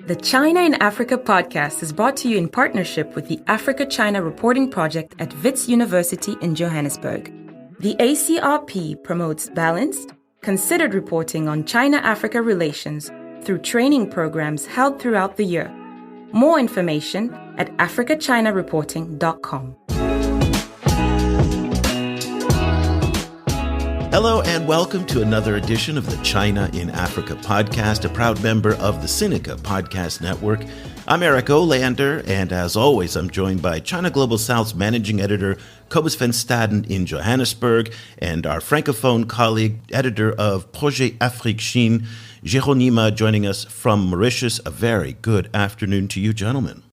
The China in Africa podcast is brought to you in partnership with the Africa-China Reporting Project at Wits University in Johannesburg. The ACRP promotes balanced, considered reporting on China-Africa relations through training programs held throughout the year. More information at africachinareporting.com. Hello and welcome to another edition of the China in Africa podcast, a proud member of the Sinica Podcast Network. I'm Eric Olander, and as always, I'm joined by China Global South's managing editor, Cobus van Staden in Johannesburg, and our francophone colleague, editor of Projet Afrique Chine, Geronima, joining us from Mauritius. A very good afternoon to you, gentlemen.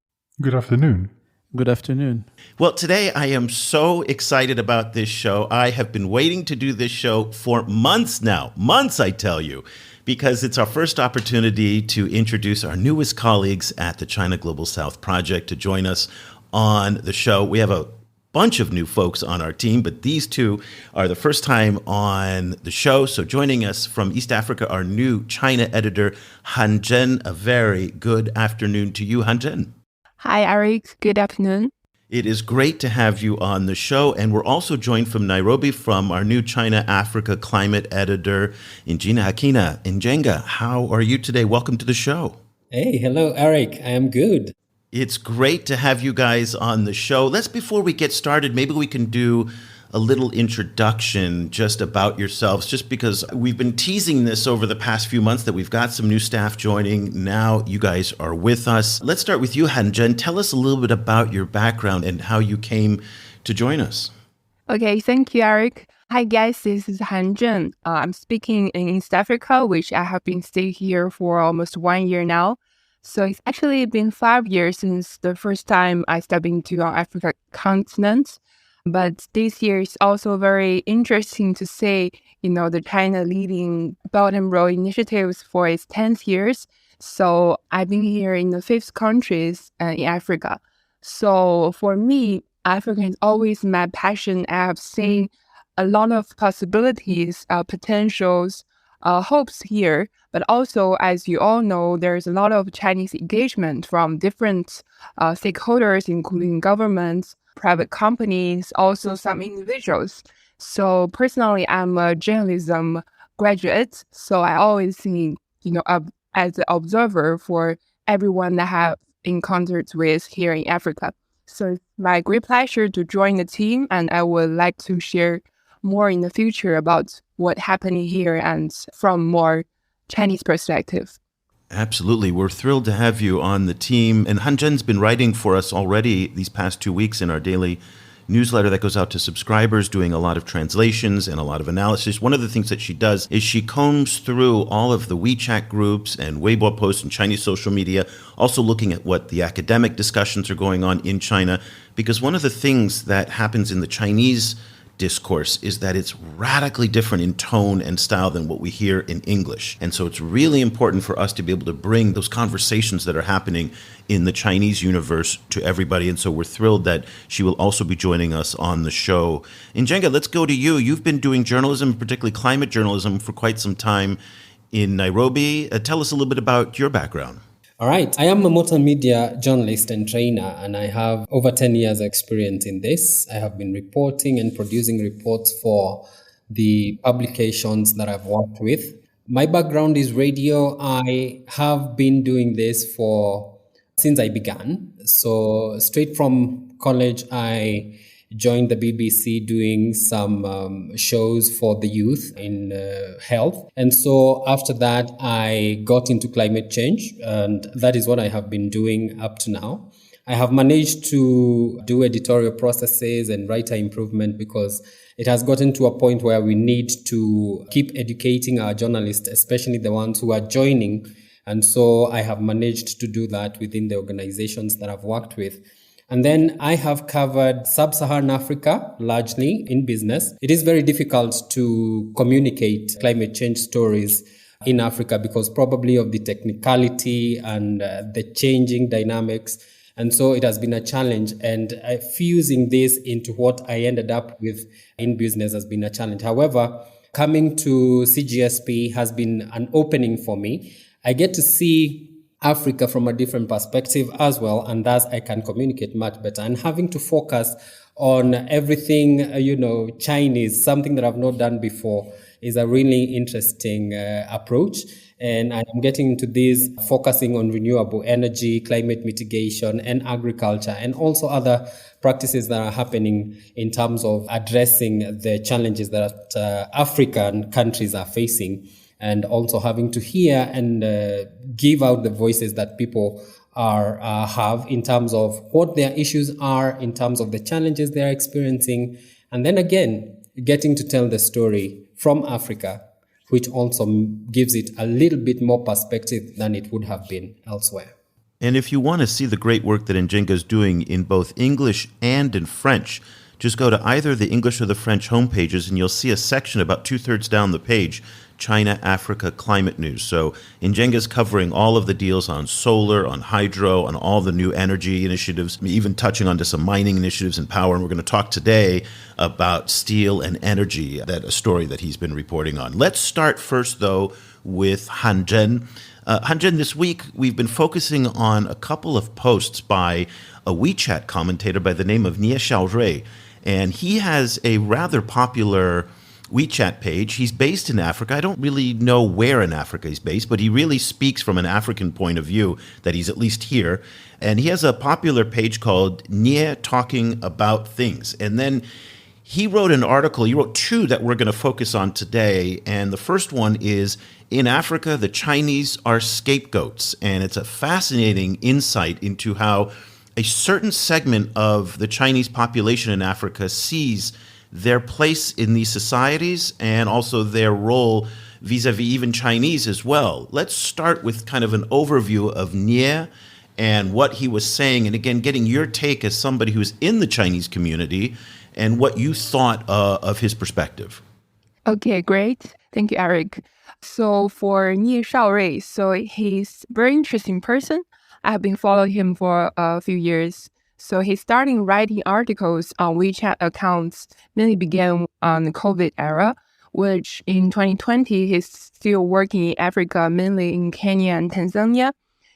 Good afternoon. Good afternoon. Well, today I am so excited about this show. I have been waiting to do this show for months now. Months, I tell you, because it's our first opportunity to introduce our newest colleagues at the China Global South Project to join us on the show. We have a bunch of new folks on our team, but these two are the first time on the show. So joining us from East Africa, our new China editor, Han Zhen. A very good afternoon to you, Han Zhen. Hi, Eric. Good afternoon. It is great to have you on the show. And we're also joined from Nairobi from our new China Africa climate editor, Njina Hakina. Njenga, how are you today? Welcome to the show. Hey, hello, Eric. I am good. It's great to have you guys on the show. Before we get started, maybe we can do a little introduction just about yourselves, just because we've been teasing this over the past few months that we've got some new staff joining. Now you guys are with us. Let's start with you, Han Zhen. Tell us a little bit about your background and how you came to join us. Okay, thank you, Eric. Hi, guys. This is Han Zhen. I'm speaking in East Africa, which I have been staying here for almost 1 year now. So it's actually been 5 years since the first time I stepped into our Africa continent. But this year is also very interesting to say, the China leading Belt and Road initiatives for its 10th years. So I've been here in the 5 countries in Africa. So for me, Africa is always my passion. I have seen a lot of possibilities, potentials, hopes here. But also, as you all know, there's a lot of Chinese engagement from different stakeholders, including governments, private companies, also some individuals. So personally, I'm a journalism graduate. So I always think, as an observer for everyone that I have encountered with here in Africa. So it's my great pleasure to join the team, and I would like to share more in the future about what's happening here and from more Chinese perspective. Absolutely. We're thrilled to have you on the team. And Han Zhen's been writing for us already these past 2 weeks in our daily newsletter that goes out to subscribers, doing a lot of translations and a lot of analysis. One of the things that she does is she combs through all of the WeChat groups and Weibo posts and Chinese social media, also looking at what the academic discussions are going on in China. Because one of the things that happens in the Chinese discourse is that it's radically different in tone and style than what we hear in English. And so it's really important for us to be able to bring those conversations that are happening in the Chinese universe to everybody. And so we're thrilled that she will also be joining us on the show. Njenga, let's go to you. You've been doing journalism, particularly climate journalism, for quite some time in Nairobi. Tell us a little bit about your background. All right. I am a multimedia journalist and trainer, and I have over 10 years experience in this. I have been reporting and producing reports for the publications that I've worked with. My background is radio. I have been doing this since I began. So straight from college, I joined the BBC doing some shows for the youth in health. And so after that, I got into climate change, and that is what I have been doing up to now. I have managed to do editorial processes and writer improvement because it has gotten to a point where we need to keep educating our journalists, especially the ones who are joining. And so I have managed to do that within the organizations that I've worked with. And then I have covered sub-Saharan Africa largely in business. It is very difficult to communicate climate change stories in Africa because probably of the technicality and the changing dynamics. And so it has been a challenge. And fusing this into what I ended up with in business has been a challenge. However, coming to CGSP has been an opening for me. I get to see Africa from a different perspective as well, and thus I can communicate much better. And having to focus on everything, Chinese, something that I've not done before, is a really interesting approach. And I'm getting into this, focusing on renewable energy, climate mitigation, and agriculture, and also other practices that are happening in terms of addressing the challenges that African countries are facing, and also having to hear and give out the voices that people have in terms of what their issues are, in terms of the challenges they are experiencing, and then again, getting to tell the story from Africa, which also gives it a little bit more perspective than it would have been elsewhere. And if you want to see the great work that Njenga is doing in both English and in French, just go to either the English or the French homepages, and you'll see a section about 2/3 down the page, China, Africa, climate news. So Njenga is covering all of the deals on solar, on hydro, on all the new energy initiatives, even touching onto some mining initiatives and power. And we're going to talk today about steel and energy, a story that he's been reporting on. Let's start first, though, with Han Zhen. Han Zhen, this week we've been focusing on a couple of posts by a WeChat commentator by the name of Shaorui. And he has a rather popular WeChat page. He's based in Africa. I don't really know where in Africa he's based, but he really speaks from an African point of view that he's at least here. And he has a popular page called Nie Talking About Things. And then he wrote an article, he wrote two that we're going to focus on today. And the first one is, in Africa, the Chinese are scapegoats. And it's a fascinating insight into how a certain segment of the Chinese population in Africa sees their place in these societies and also their role vis-a-vis even Chinese as well. Let's start with kind of an overview of Nie and what he was saying. And again, getting your take as somebody who's in the Chinese community and what you thought of his perspective. Okay, great. Thank you, Eric. So for Nie Shaorui, so he's a very interesting person. I have been following him for a few years. So he started writing articles on WeChat accounts mainly began on the COVID era, which in 2020, he's still working in Africa, mainly in Kenya and Tanzania.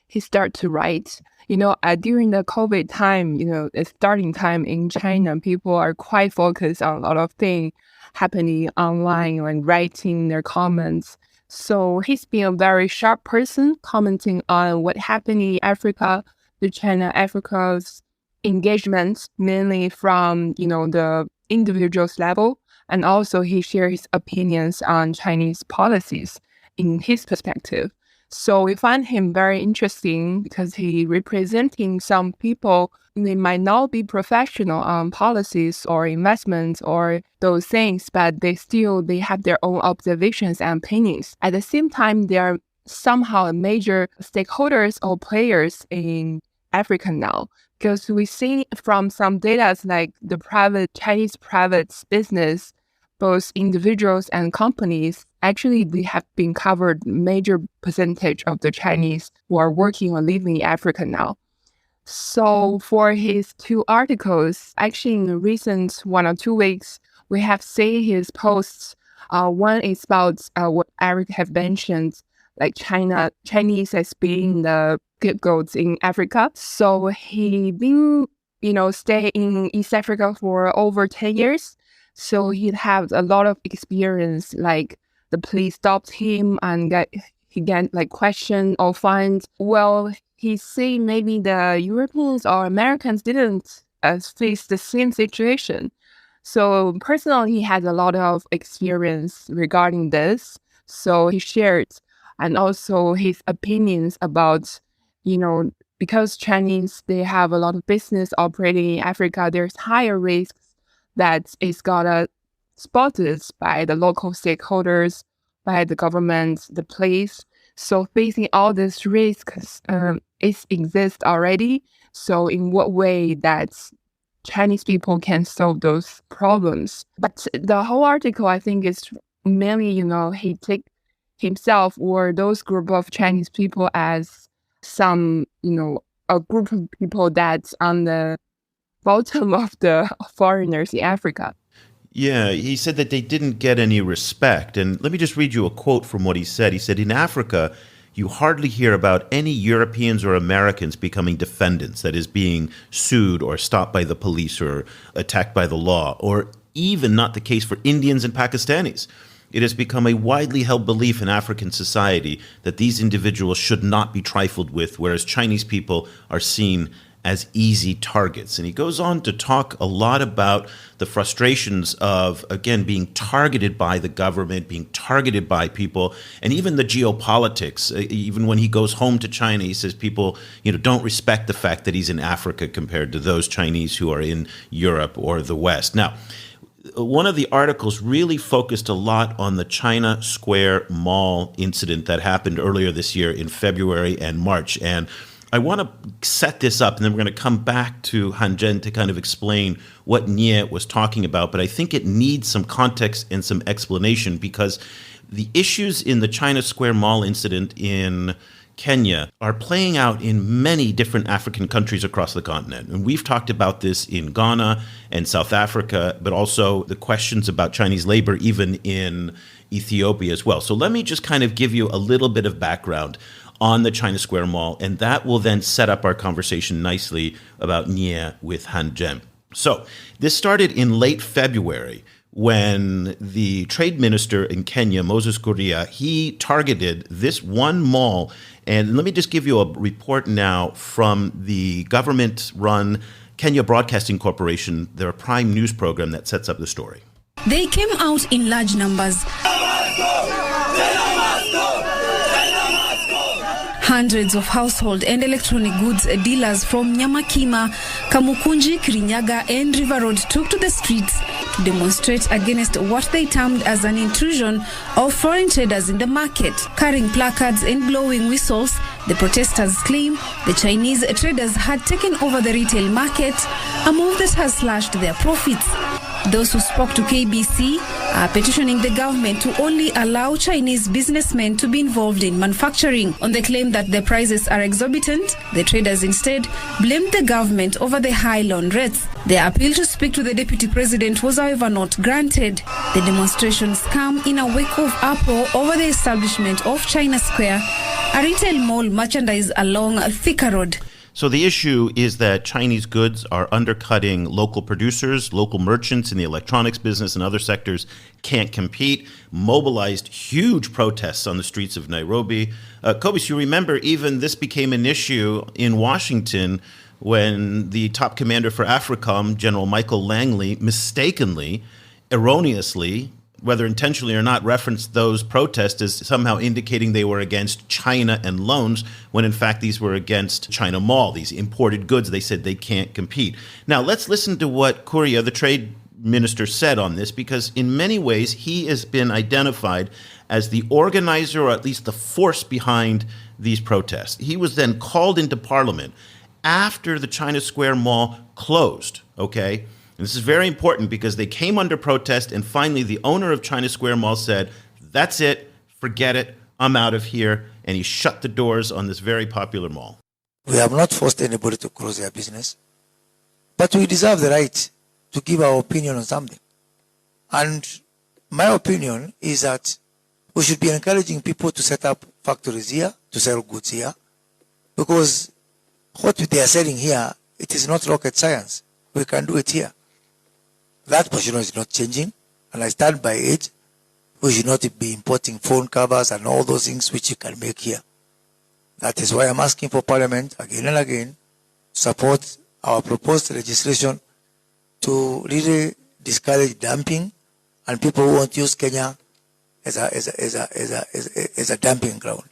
He started to write. During the COVID time, the starting time in China, people are quite focused on a lot of things happening online and writing their comments. So he's been a very sharp person commenting on what happened in Africa, the China-Africa's engagement, mainly from, the individual's level. And also he shares his opinions on Chinese policies in his perspective. So we find him very interesting because he representing some people, they might not be professional on policies or investments or those things, but they have their own observations and opinions. At the same time, they are somehow major stakeholders or players in Africa now, because we see from some data like the Chinese private business, both individuals and companies, actually they have been covered major percentage of the Chinese who are working or living in Africa now. So for his two articles, actually in the recent 1 or 2 weeks, we have seen his posts. One is about what Eric have mentioned, like Chinese as being the scapegoats in Africa. So he been, stay in East Africa for over 10 years. So he had a lot of experience, like the police stopped him and he get like questioned or fined. Well, he say maybe the Europeans or Americans didn't face the same situation. So personally, he had a lot of experience regarding this. So he shared, and also his opinions about, because Chinese, they have a lot of business operating in Africa, there's higher risks that is got spotted by the local stakeholders, by the government, the police. So facing all these risks, it exists already. So in what way that Chinese people can solve those problems? But the whole article, I think, is mainly, he take himself or those group of Chinese people as some, a group of people that's on the bottom of the foreigners in Africa. Yeah, he said that they didn't get any respect. And let me just read you a quote from what he said. He said, in Africa, you hardly hear about any Europeans or Americans becoming defendants, that is, being sued or stopped by the police or attacked by the law, or even not the case for Indians and Pakistanis. It has become a widely held belief in African society that these individuals should not be trifled with, whereas Chinese people are seen as easy targets. And he goes on to talk a lot about the frustrations of, again, being targeted by the government, being targeted by people, and even the geopolitics. Even when he goes home to China, he says people, don't respect the fact that he's in Africa compared to those Chinese who are in Europe or the West. Now, one of the articles really focused a lot on the China Square Mall incident that happened earlier this year in February and March. And I want to set this up, and then we're going to come back to Han Zhen to kind of explain what Nie was talking about. But I think it needs some context and some explanation, because the issues in the China Square Mall incident in Kenya are playing out in many different African countries across the continent. And we've talked about this in Ghana and South Africa, but also the questions about Chinese labor even in Ethiopia as well. So let me just kind of give you a little bit of background on the China Square Mall, and that will then set up our conversation nicely about Nie with Han Zhen. So this started in late February, when the trade minister in Kenya, Moses Kuria, he targeted this one mall. And let me just give you a report now from the government-run Kenya Broadcasting Corporation, their prime news program that sets up the story. They came out in large numbers. Hundreds of household and electronic goods dealers from Nyamakima, Kamukunji, Kirinyaga and River Road took to the streets to demonstrate against what they termed as an intrusion of foreign traders in the market. Carrying placards and blowing whistles, the protesters claim the Chinese traders had taken over the retail market, a move that has slashed their profits. Those who spoke to KBC are petitioning the government to only allow Chinese businessmen to be involved in manufacturing. On the claim that the prices are exorbitant, the traders instead blamed the government over the high loan rates. Their appeal to speak to the deputy president was, however, not granted. The demonstrations come in a wake of uproar over the establishment of China Square, a retail mall merchandise along Thika Road. So the issue is that Chinese goods are undercutting local producers, local merchants in the electronics business and other sectors can't compete, mobilized huge protests on the streets of Nairobi. Kobus, you remember even this became an issue in Washington when the top commander for AFRICOM, General Michael Langley, mistakenly, erroneously, whether intentionally or not, referenced those protests as somehow indicating they were against China and loans, when in fact these were against China Mall, these imported goods. They said they can't compete. Now, let's listen to what Kuria, the trade minister, said on this, because in many ways he has been identified as the organizer, or at least the force behind these protests. He was then called into parliament after the China Square Mall closed, okay? And this is very important because they came under protest, and finally the owner of China Square Mall said, that's it, forget it, I'm out of here, and he shut the doors on this very popular mall. We have not forced anybody to close their business, but we deserve the right to give our opinion on something. And my opinion is that we should be encouraging people to set up factories here, to sell goods here, because what they are selling here, it is not rocket science. We can do it here. That position is not changing, and I stand by it. We should not be importing phone covers and all those things which you can make here. That is why I'm asking for Parliament again and again to support our proposed legislation to really discourage dumping and people who won't use Kenya as a dumping ground.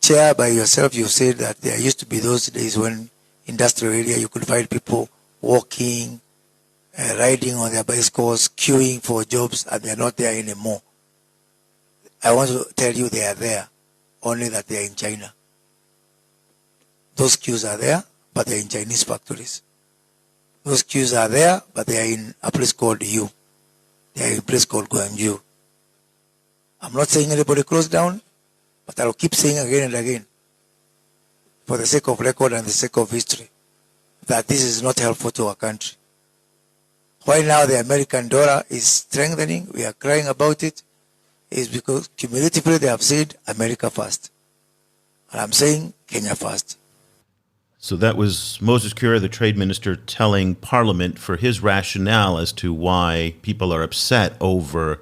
Chair, by yourself, you said that there used to be those days when industrial area you could find people walking, riding on their bicycles, queuing for jobs, and they're not there anymore. I want to tell you they are there, only that they are in China. Those queues are there, but they're in Chinese factories. Those queues are there, but they are in a place called Yu. They are in a place called Guangzhou. I'm not saying anybody close down, but I'll keep saying again and again, for the sake of record and the sake of history, that this is not helpful to our country. Why now the American dollar is strengthening, we are crying about it, is because cumulatively they have said America first. And I'm saying Kenya first. So that was Moses Kuria, the trade minister, telling Parliament for his rationale as to why people are upset over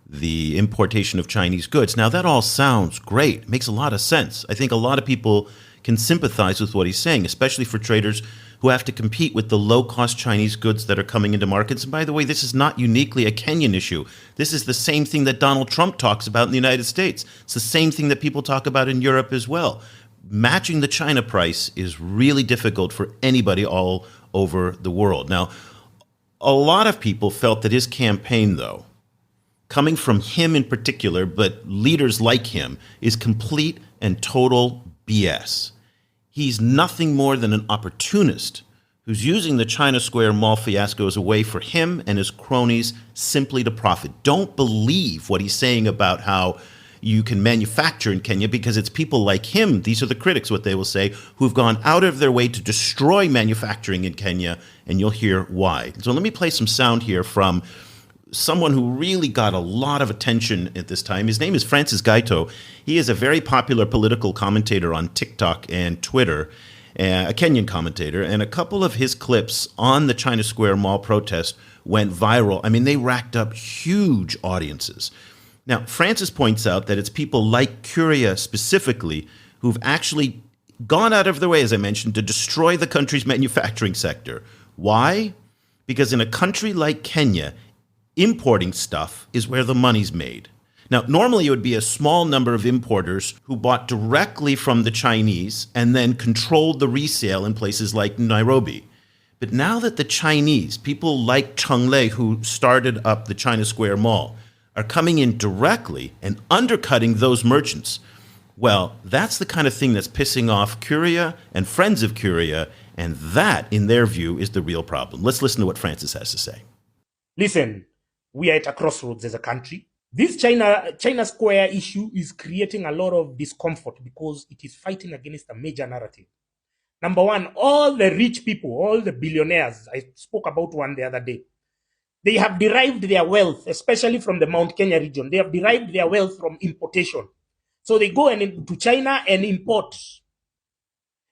the importation of Chinese goods. Now, that all sounds great. It makes a lot of sense. I think a lot of people can sympathize with what he's saying, especially for traders who have to compete with the low-cost Chinese goods that are coming into markets. And by the way, this is not uniquely a Kenyan issue. This is the same thing that Donald Trump talks about in the United States. It's the same thing that people talk about in Europe as well. Matching the China price is really difficult for anybody all over the world. Now, a lot of people felt that his campaign, though, coming from him in particular, but leaders like him, is complete and total BS. He's nothing more than an opportunist who's using the China Square Mall fiasco as a way for him and his cronies simply to profit. Don't believe what he's saying about how you can manufacture in Kenya, because it's people like him, these are the critics, what they will say, who've gone out of their way to destroy manufacturing in Kenya, and you'll hear why. So let me play some sound here from someone who really got a lot of attention at this time. His name is Francis Gaito. He is a very popular political commentator on TikTok and Twitter, a Kenyan commentator, and a couple of his clips on the China Square Mall protest went viral. I mean, they racked up huge audiences. Now, Francis points out that it's people like Kuria specifically who've actually gone out of their way, as I mentioned, to destroy the country's manufacturing sector. Why? Because in a country like Kenya, importing stuff is where the money's made. Now, normally it would be a small number of importers who bought directly from the Chinese and then controlled the resale in places like Nairobi. But now that the Chinese, people like Cheng Lei, who started up the China Square Mall, are coming in directly and undercutting those merchants, well, that's the kind of thing that's pissing off Kuria and friends of Kuria, and that, in their view, is the real problem. Let's listen to what Francis has to say. Listen, we are at a crossroads as a country. This China Square issue is creating a lot of discomfort because it is fighting against a major narrative. Number one, all the rich people, all the billionaires, I spoke about one the other day, they have derived their wealth, especially from the Mount Kenya region. They have derived their wealth from importation. So they go to China and import.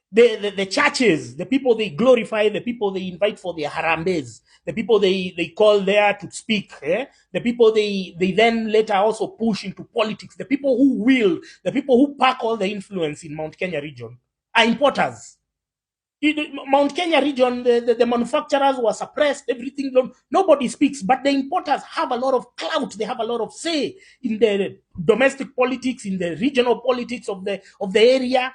The churches, the people they glorify, the people they invite for their harambes, the people they call there to speak, the people they then later also push into politics, the people who will, the people who pack all the influence in Mount Kenya region are importers. Mount Kenya region, the manufacturers were suppressed, everything, nobody speaks, but the importers have a lot of clout, they have a lot of say in the domestic politics, in the regional politics of the area,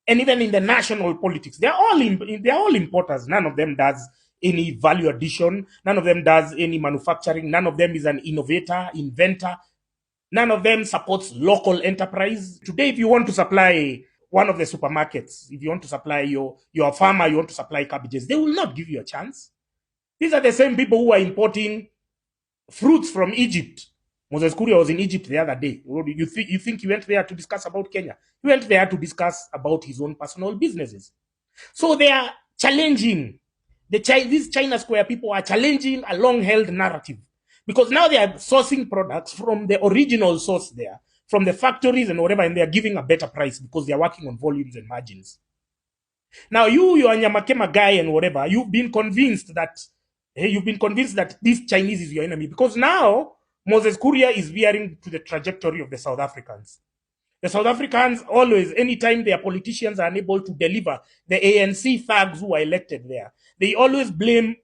and even in the national politics. They're all importers. None of them does any value addition. None of them does any manufacturing. None of them is an inventor. None of them supports local enterprise. Today, if you want to supply one of the supermarkets, if you want to supply your farmer, you want to supply cabbages, they will not give you a chance. These are the same people who are importing fruits from Egypt. Moses Kuria was in Egypt the other day. You think he went there to discuss about Kenya? He went there to discuss about his own personal businesses. So they are challenging, these China Square people are challenging a long-held narrative, because now they are sourcing products from the original source there, from the factories and whatever, and they are giving a better price because they are working on volumes and margins. Now you are Nyamakema guy and whatever, you've been convinced that this Chinese is your enemy, because now Moses Kuria is veering to the trajectory of the South Africans. The South Africans always, anytime their politicians are unable to deliver, the ANC thugs who are elected there, they always blame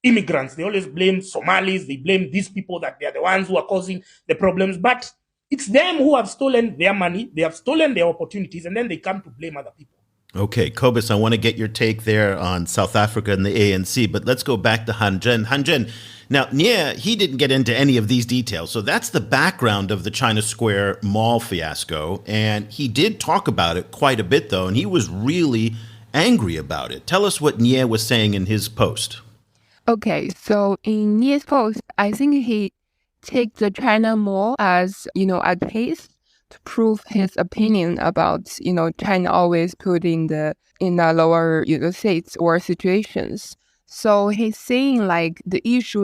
immigrants. They always blame Somalis. They blame these people that they are the ones who are causing the problems. But it's them who have stolen their money. They have stolen their opportunities, and then they come to blame other people. Okay, Kobus, I want to get your take there on South Africa and the ANC, but let's go back to Hanjen. Hanjen, now, Nye, he didn't get into any of these details, so that's the background of the China Square Mall fiasco, and he did talk about it quite a bit, though, and he was really angry about it. Tell us what Nye was saying in his post. Okay, so in Nye's post, I think he take the China Mall as, a case to prove his opinion about, China always put in the lower, states or situations. So he's saying like the issue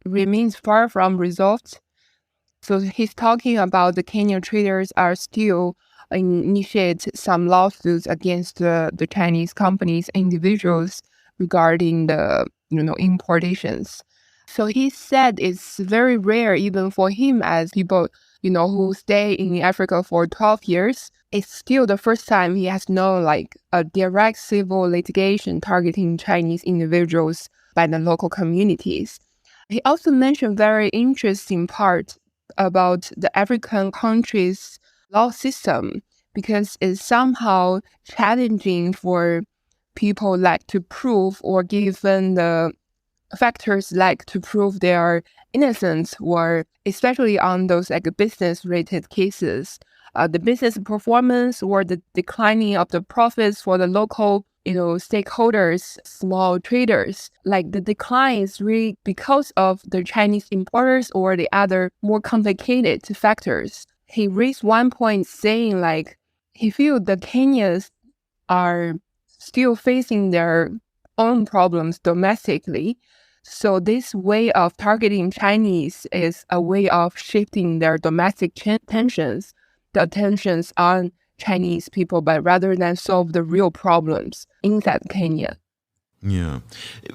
remains far from resolved. So he's talking about the Kenyan traders are still initiate some lawsuits against the Chinese companies, individuals regarding the importations. So he said it's very rare even for him as people who stay in Africa for 12 years. It's still the first time he has known like a direct civil litigation targeting Chinese individuals by the local communities. He also mentioned very interesting part about the African countries' law system because it's somehow challenging for people like to prove or given the factors like to prove their innocence, or especially on those like business-related cases, the business performance or the declining of the profits for the local stakeholders, small traders. Like the decline is really because of the Chinese importers or the other more complicated factors. He raised one point saying like he feels the Kenyans are still facing their own problems domestically. So this way of targeting Chinese is a way of shifting their domestic tensions, the tensions on Chinese people, but rather than solve the real problems inside Kenya. Yeah.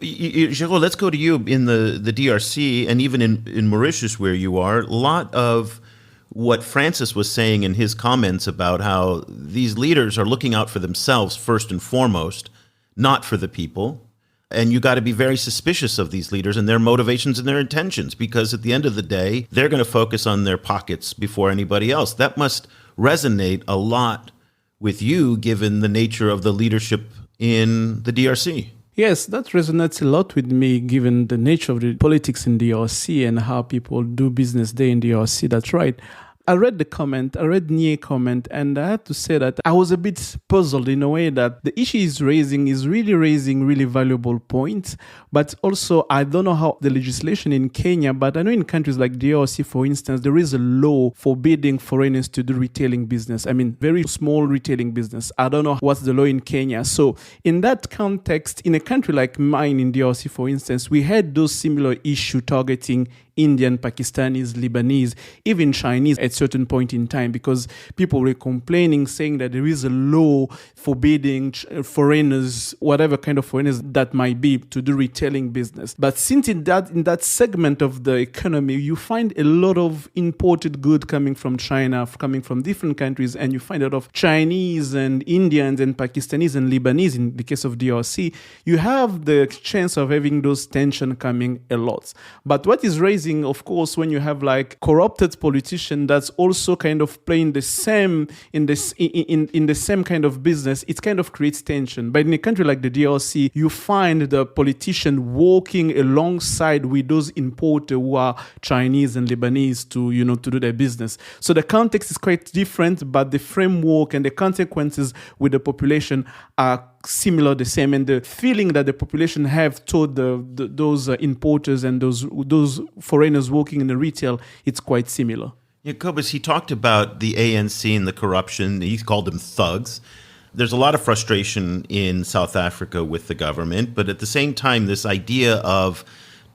Shaorui, let's go to you in the DRC and even in Mauritius where you are. A lot of what Francis was saying in his comments about how these leaders are looking out for themselves first and foremost, not for the people. And you got to be very suspicious of these leaders and their motivations and their intentions, because at the end of the day, they're going to focus on their pockets before anybody else. That must resonate a lot with you, given the nature of the leadership in the DRC. Yes, that resonates a lot with me, given the nature of the politics in DRC and how people do business there in DRC. That's right. I read Nie's comment, and I had to say that I was a bit puzzled in a way that the issue is really raising really valuable points. But also, I don't know how the legislation in Kenya, but I know in countries like DRC, for instance, there is a law forbidding foreigners to do retailing business. I mean, very small retailing business. I don't know what's the law in Kenya. So in that context, in a country like mine in DRC, for instance, we had those similar issues targeting Indian, Pakistanis, Lebanese, even Chinese at a certain point in time, because people were complaining, saying that there is a law forbidding foreigners, whatever kind of foreigners that might be, to do retailing business. But since in that segment of the economy, you find a lot of imported good coming from China, coming from different countries, and you find a lot of Chinese and Indians and Pakistanis and Lebanese in the case of DRC, you have the chance of having those tension coming a lot. But what is raising, of course, when you have like corrupted politician that's also kind of playing the same in the same kind of business, it kind of creates tension. But in a country like the DRC, you find the politician working alongside with those importers who are Chinese and Lebanese to do their business. So the context is quite different, but the framework and the consequences with the population are similar, the same, and the feeling that the population have toward those importers and those foreigners working in the retail, it's quite similar. Jacobus, he talked about the ANC and the corruption. He called them thugs. There's a lot of frustration in South Africa with the government, but at the same time, this idea of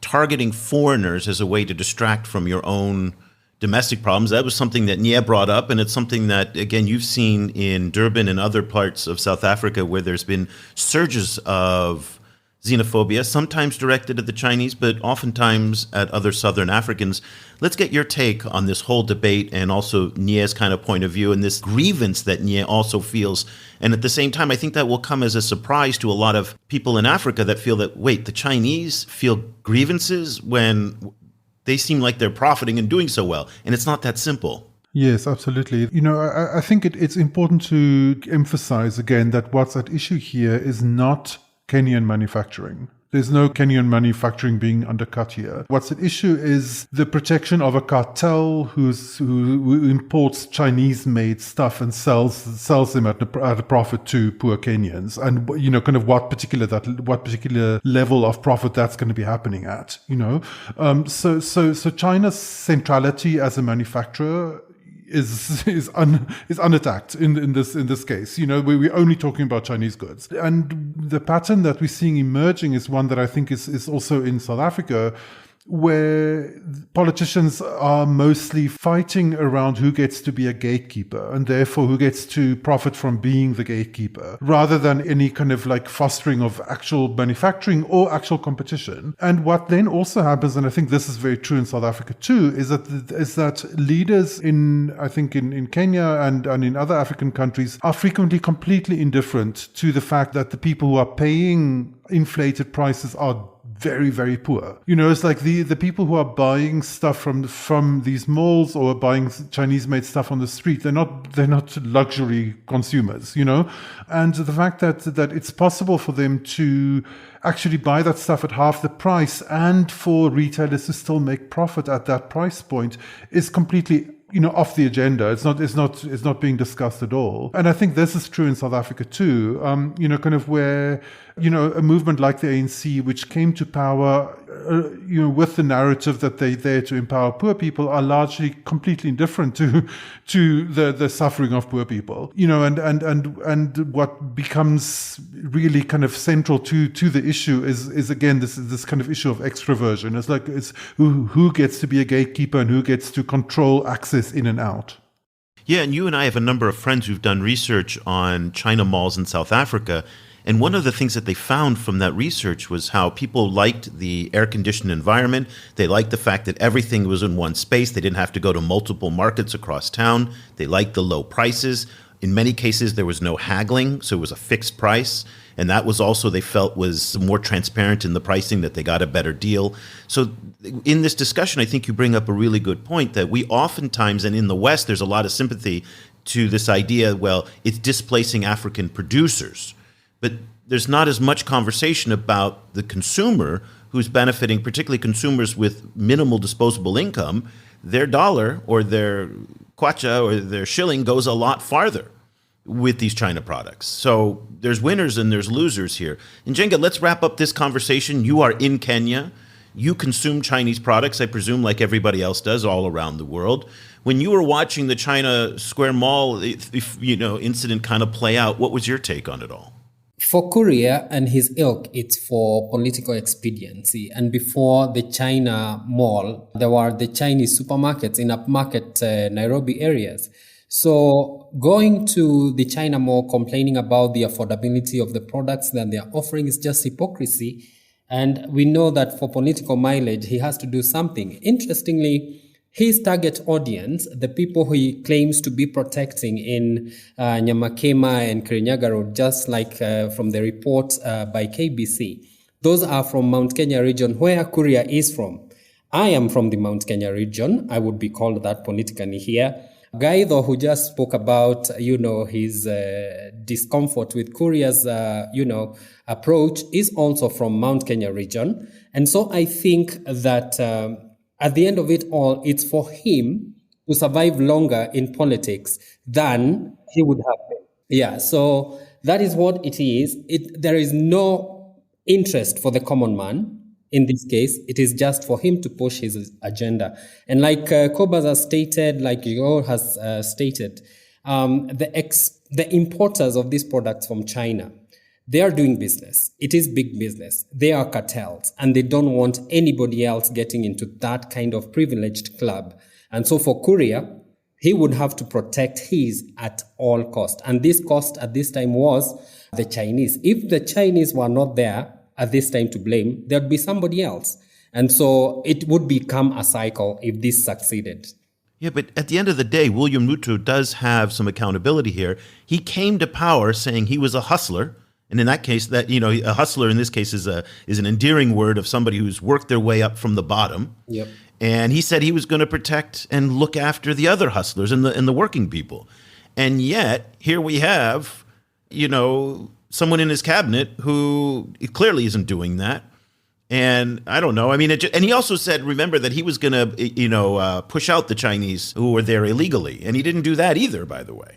targeting foreigners as a way to distract from your own domestic problems, that was something that Nie brought up, and it's something that, again, you've seen in Durban and other parts of South Africa where there's been surges of xenophobia, sometimes directed at the Chinese, but oftentimes at other Southern Africans. Let's get your take on this whole debate and also Nie's kind of point of view and this grievance that Nie also feels. And at the same time, I think that will come as a surprise to a lot of people in Africa that feel that, wait, the Chinese feel grievances when they seem like they're profiting and doing so well. And it's not that simple. Yes, absolutely. I think it's important to emphasize again that what's at issue here is not Kenyan manufacturing. There's no Kenyan manufacturing being undercut here. What's at issue is the protection of a cartel who imports Chinese-made stuff and sells them at a profit to poor Kenyans, and kind of what particular level of profit that's going to be happening at. So China's centrality as a manufacturer is unattacked in this case. We're only talking about Chinese goods, and the pattern that we're seeing emerging is one that I think is also in South Africa, where politicians are mostly fighting around who gets to be a gatekeeper and therefore who gets to profit from being the gatekeeper, rather than any kind of like fostering of actual manufacturing or actual competition. And what then also happens, and I think this is very true in South Africa too, is that leaders in Kenya and in other African countries are frequently completely indifferent to the fact that the people who are paying inflated prices are very, very poor. It's like the people who are buying stuff from these malls or buying Chinese-made stuff on the street, they're not luxury consumers, And the fact that it's possible for them to actually buy that stuff at half the price and for retailers to still make profit at that price point is completely off the agenda. It's not being discussed at all. And I think this is true in South Africa too. Kind of where, a movement like the ANC, which came to power, with the narrative that they're there to empower poor people, are largely completely indifferent to the suffering of poor people. And what becomes really kind of central to the issue is again this kind of issue of extraversion. It's who gets to be a gatekeeper and who gets to control access in and out. Yeah, and you and I have a number of friends who've done research on China malls in South Africa. And one of the things that they found from that research was how people liked the air-conditioned environment. They liked the fact that everything was in one space. They didn't have to go to multiple markets across town. They liked the low prices. In many cases, there was no haggling, so it was a fixed price. And that was also, they felt, was more transparent in the pricing, that they got a better deal. So in this discussion, I think you bring up a really good point that we oftentimes, and in the West, there's a lot of sympathy to this idea, well, it's displacing African producers. But there's not as much conversation about the consumer who's benefiting, particularly consumers with minimal disposable income. Their dollar or their kwacha or their shilling goes a lot farther with these China products. So there's winners and there's losers here. And Jenga, let's wrap up this conversation. You are in Kenya. You consume Chinese products, I presume, like everybody else does all around the world. When you were watching the China Square Mall incident kind of play out, what was your take on it all? For Kuria and his ilk, it's for political expediency. And before the China Mall, there were the Chinese supermarkets in upmarket Nairobi areas. So going to the China Mall, complaining about the affordability of the products that they are offering is just hypocrisy. And we know that for political mileage, he has to do something. Interestingly, his target audience, the people who he claims to be protecting in Nyamakema and Kirinyaga Road, just like from the report by KBC, those are from Mount Kenya region, where Kuria is from. I am from the Mount Kenya region. I would be called that politically here. Guy, though, who just spoke about, his discomfort with Kuria's, approach, is also from Mount Kenya region. And so I think that at the end of it all, it's for him to survive longer in politics than he would have been. Yeah, so that is what it is. There is no interest for the common man. In this case, it is just for him to push his agenda. And like Kobas has stated, like Igor has stated, the importers of these products from China, they are doing business. It is big business. They are cartels, and they don't want anybody else getting into that kind of privileged club. And so for Kuria, he would have to protect his at all cost. And this cost at this time was the Chinese. If the Chinese were not there at this time to blame, there'd be somebody else. And so it would become a cycle if this succeeded. Yeah, but at the end of the day, William Ruto does have some accountability here. He came to power saying he was a hustler. And in that case, that a hustler in this case is an endearing word of somebody who's worked their way up from the bottom. Yep. And he said he was going to protect and look after the other hustlers and the working people. And yet here we have, someone in his cabinet who clearly isn't doing that. And I don't know. I mean, and he also said, remember, that he was going to, push out the Chinese who were there illegally. And he didn't do that either, by the way.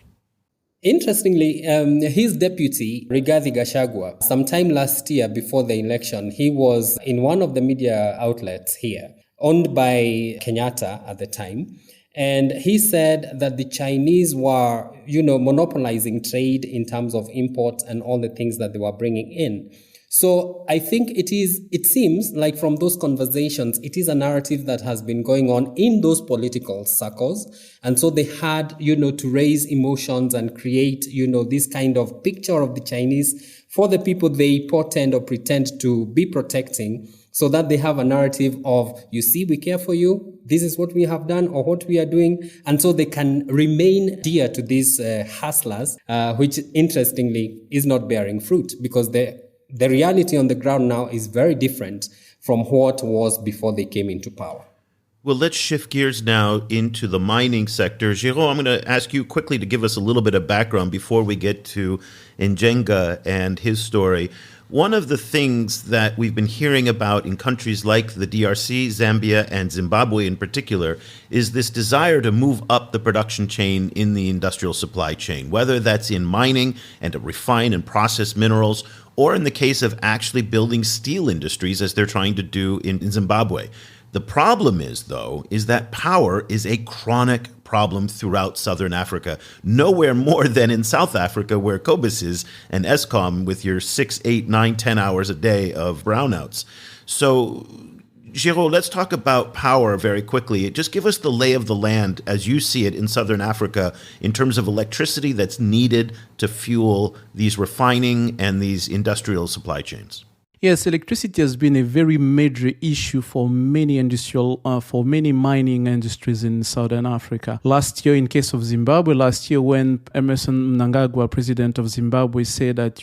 Interestingly, his deputy, Rigathi Gachagua, sometime last year before the election, he was in one of the media outlets here, owned by Kenyatta at the time. And he said that the Chinese were, monopolizing trade in terms of imports and all the things that they were bringing in. So I think it seems like from those conversations, it is a narrative that has been going on in those political circles. And so they had, to raise emotions and create, this kind of picture of the Chinese for the people they portend or pretend to be protecting, so that they have a narrative of, you see, we care for you, this is what we have done or what we are doing. And so they can remain dear to these hustlers, which interestingly is not bearing fruit, because the reality on the ground now is very different from what was before they came into power. Well, let's shift gears now into the mining sector. Giraud, I'm going to ask you quickly to give us a little bit of background before we get to Njenga and his story. One of the things that we've been hearing about in countries like the DRC, Zambia, and Zimbabwe in particular is this desire to move up the production chain in the industrial supply chain, whether that's in mining and to refine and process minerals, or in the case of actually building steel industries, as they're trying to do in Zimbabwe. The problem is, though, is that power is a chronic problem throughout Southern Africa, nowhere more than in South Africa, where Cobus is, and Eskom with your 6, 8, 9, 10 hours a day of brownouts. So, Giraud, let's talk about power very quickly. Just give us the lay of the land as you see it in Southern Africa in terms of electricity that's needed to fuel these refining and these industrial supply chains. Yes, electricity has been a very major issue for many mining industries in Southern Africa. Last year, in case of Zimbabwe, when Emmerson Mnangagwa, president of Zimbabwe, said that,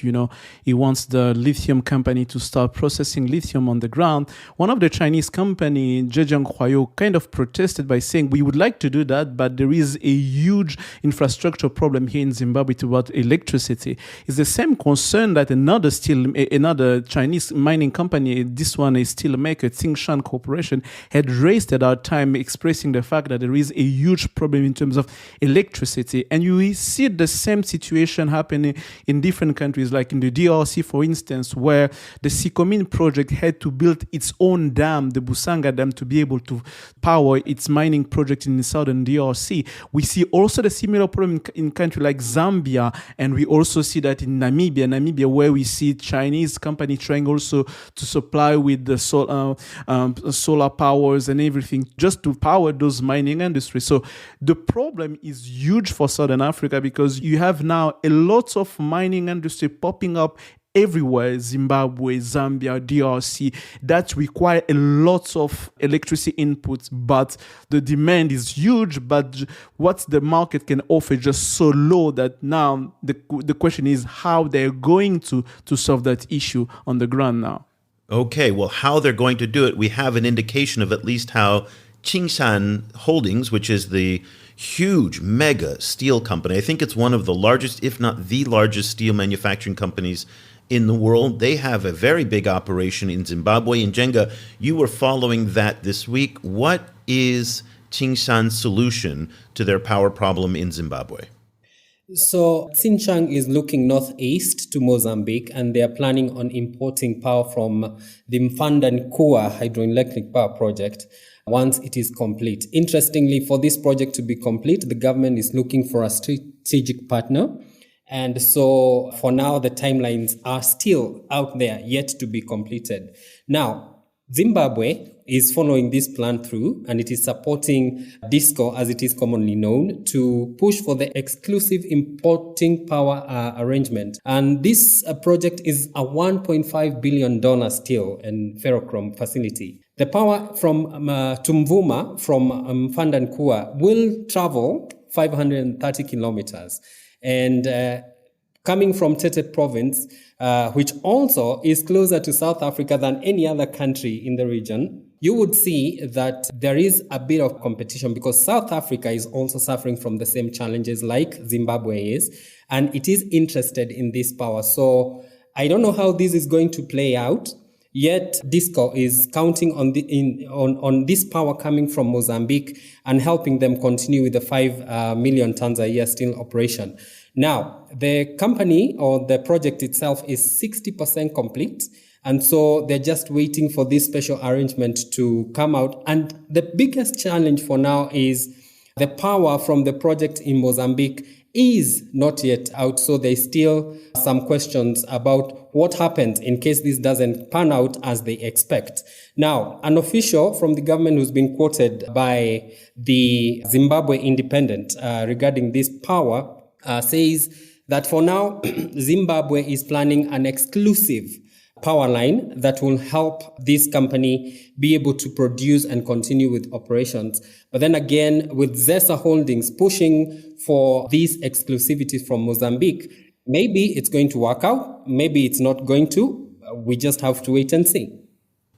he wants the lithium company to start processing lithium on the ground, one of the Chinese company, Zhejiang Huayo, kind of protested by saying, we would like to do that, but there is a huge infrastructure problem here in Zimbabwe about electricity. It's the same concern that another Chinese mining company, this one is steel maker, Tsingshan Corporation, had raised at our time, expressing the fact that there is a huge problem in terms of electricity. And you see the same situation happening in different countries, like in the DRC, for instance, where the Sikomin project had to build its own dam, the Busanga Dam, to be able to power its mining project in the southern DRC. We see also the similar problem in countries like Zambia, and we also see that in Namibia, where we see Chinese company trying also to supply with the solar powers and everything just to power those mining industries. So the problem is huge for Southern Africa, because you have now a lot of mining industry popping up everywhere, Zimbabwe, Zambia, DRC, that require a lot of electricity inputs, but the demand is huge, but what the market can offer just so low that now the question is how they're going to solve that issue on the ground now. Okay, well, how they're going to do it, we have an indication of at least how Tsingshan Holdings, which is the huge mega steel company, I think it's one of the largest, if not the largest steel manufacturing companies in the world. They have a very big operation in Zimbabwe. Njenga, you were following that this week. What is Tsingshan's solution to their power problem in Zimbabwe? So Tsingshan is looking northeast to Mozambique, and they are planning on importing power from the Mfandankua hydroelectric power project once it is complete. Interestingly, for this project to be complete, the government is looking for a strategic partner. And so for now, the timelines are still out there, yet to be completed. Now, Zimbabwe is following this plan through, and it is supporting DISCO, as it is commonly known, to push for the exclusive importing power arrangement. And this project is a $1.5 billion steel and ferrochrome facility. The power from Tumvuma, from Mfandankua, will travel 530 kilometers. And coming from Tete province, which also is closer to South Africa than any other country in the region, you would see that there is a bit of competition, because South Africa is also suffering from the same challenges like Zimbabwe is, and it is interested in this power. So I don't know how this is going to play out. Yet DISCO is counting on this power coming from Mozambique and helping them continue with the 5 million tons a year steel operation. Now, the company or the project itself is 60% complete. And so they're just waiting for this special arrangement to come out. And the biggest challenge for now is the power from the project in Mozambique is not yet out. So there's still some questions about what happens in case this doesn't pan out as they expect. Now, an official from the government who's been quoted by the Zimbabwe Independent regarding this power says that for now, Zimbabwe is planning an exclusive power line that will help this company be able to produce and continue with operations. But then again, with Zesa Holdings pushing for this exclusivity from Mozambique, maybe it's going to work out, maybe it's not going to. We just have to wait and see.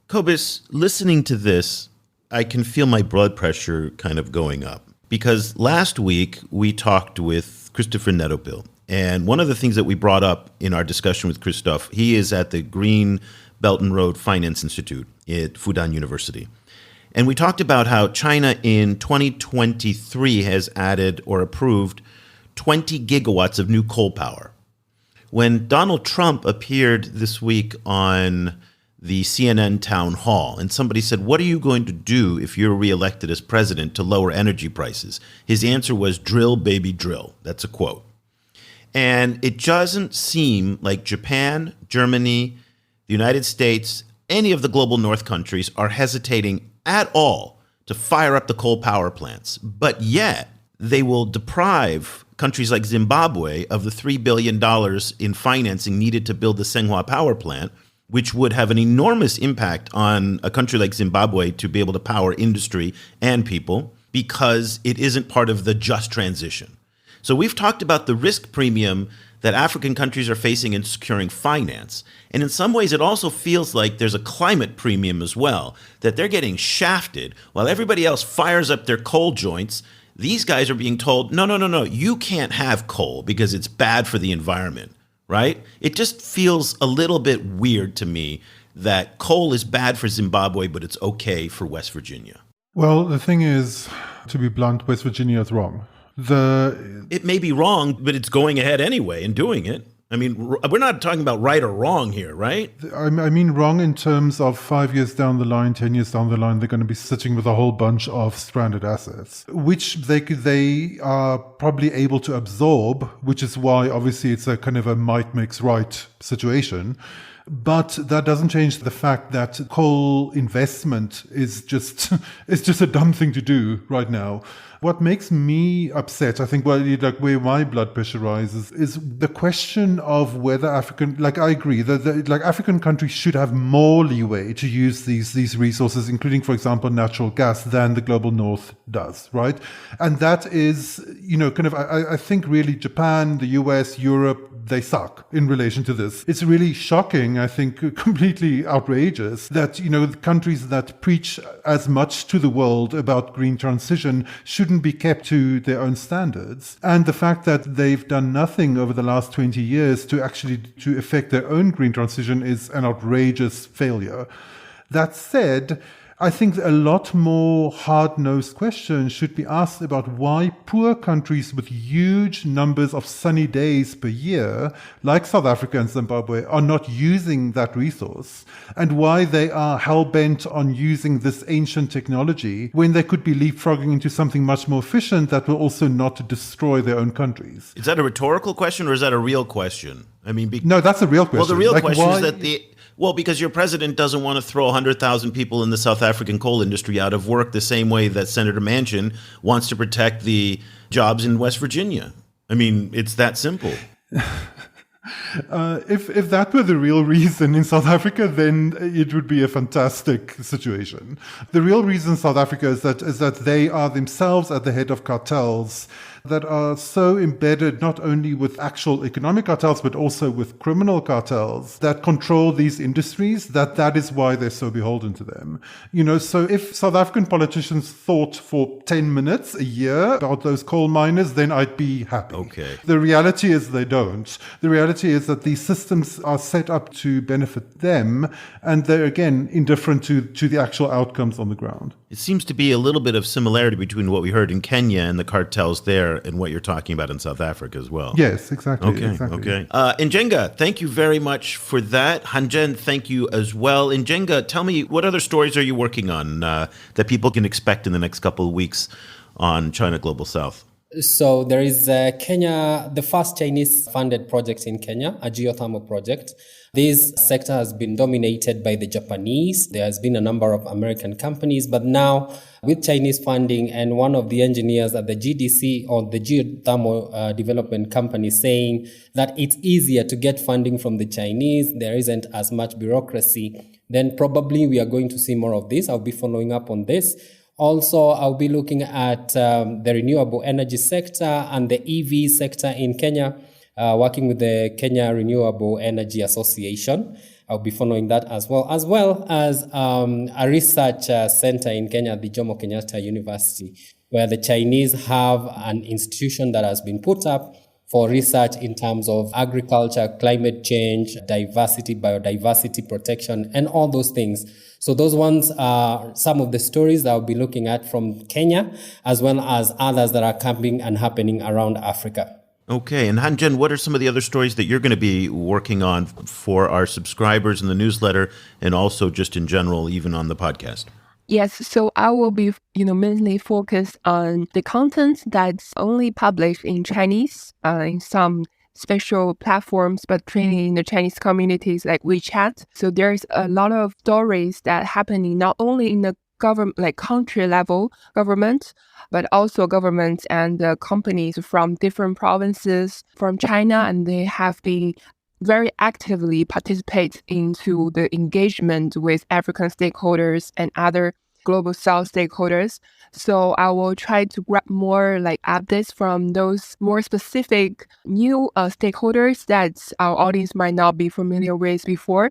Cobus, listening to this, I can feel my blood pressure kind of going up. Because last week we talked with Christopher Nettobill. And one of the things that we brought up in our discussion with Christophe, he is at the Green Belt and Road Finance Institute at Fudan University. And we talked about how China in 2023 has added or approved 20 gigawatts of new coal power. When Donald Trump appeared this week on the CNN town hall, and somebody said, what are you going to do if you're reelected as president to lower energy prices? His answer was, drill, baby, drill. That's a quote. And it doesn't seem like Japan, Germany, the United States, any of the global north countries are hesitating at all to fire up the coal power plants. But yet they will deprive countries like Zimbabwe of the $3 billion in financing needed to build the Senghua power plant, which would have an enormous impact on a country like Zimbabwe to be able to power industry and people because it isn't part of the just transition. So we've talked about the risk premium that African countries are facing in securing finance. And in some ways, it also feels like there's a climate premium as well, that they're getting shafted while everybody else fires up their coal joints. These guys are being told, no, you can't have coal because it's bad for the environment, right? It just feels a little bit weird to me that coal is bad for Zimbabwe, but it's okay for West Virginia. Well, the thing is, to be blunt, West Virginia is wrong. It may be wrong, but it's going ahead anyway and doing it. I mean, we're not talking about right or wrong here, right? I mean, wrong in terms of 5 years down the line, 10 years down the line, they're going to be sitting with a whole bunch of stranded assets, which they are probably able to absorb, which is why obviously it's a kind of a might makes right situation. But that doesn't change the fact that coal investment is just a dumb thing to do right now. What makes me upset, I think, like where my blood pressure rises, is the question of whether African, like I agree, that like African countries should have more leeway to use these resources, including, for example, natural gas, than the global north does, right? And that is, kind of, I think really Japan, the US, Europe, they suck in relation to this. It's really shocking, I think, completely outrageous that, countries that preach as much to the world about green transition shouldn't be kept to their own standards. And the fact that they've done nothing over the last 20 years to affect their own green transition is an outrageous failure. That said, I think a lot more hard-nosed questions should be asked about why poor countries with huge numbers of sunny days per year, like South Africa and Zimbabwe, are not using that resource, and why they are hell-bent on using this ancient technology when they could be leapfrogging into something much more efficient that will also not destroy their own countries. Is that a rhetorical question or is that a real question? I mean, no, that's a real question. Well, the real question is that because your president doesn't want to throw 100,000 people in the South African coal industry out of work the same way that Senator Manchin wants to protect the jobs in West Virginia. I mean, it's that simple. If that were the real reason in South Africa, then it would be a fantastic situation. The real reason South Africa is that they are themselves at the head of cartels that are so embedded not only with actual economic cartels, but also with criminal cartels that control these industries, that is why they're so beholden to them. So if South African politicians thought for 10 minutes a year about those coal miners, then I'd be happy. Okay. The reality is they don't. The reality is that these systems are set up to benefit them, and they're, again, indifferent to the actual outcomes on the ground. It seems to be a little bit of similarity between what we heard in Kenya and the cartels there and what you're talking about in South Africa as well. Yes, exactly. Okay. Njenga, thank you very much for that. Hanjen, thank you as well. Njenga, tell me, what other stories are you working on that people can expect in the next couple of weeks on China Global South? So there is Kenya, the first Chinese-funded project in Kenya, a geothermal project. This sector has been dominated by the Japanese. There has been a number of American companies, but now with Chinese funding and one of the engineers at the GDC or the Geothermal Development Company saying that it's easier to get funding from the Chinese, there isn't as much bureaucracy, then probably we are going to see more of this. I'll be following up on this. Also, I'll be looking at the renewable energy sector and the EV sector in Kenya, working with the Kenya Renewable Energy Association. I'll be following that as well as a research center in Kenya, the Jomo Kenyatta University, where the Chinese have an institution that has been put up for research in terms of agriculture, climate change, diversity, biodiversity protection, and all those things. So those ones are some of the stories that I'll be looking at from Kenya, as well as others that are coming and happening around Africa. Okay, and Hanjen, what are some of the other stories that you're going to be working on for our subscribers in the newsletter and also just in general, even on the podcast? Yes, so I will be, mainly focused on the content that's only published in Chinese, in some special platforms, but training in the Chinese communities like WeChat. So there's a lot of stories that happening not only in the government, like country level government, but also governments and companies from different provinces from China, and they have been very actively participate into the engagement with African stakeholders and other global South stakeholders. So I will try to grab more updates from those more specific new stakeholders that our audience might not be familiar with before,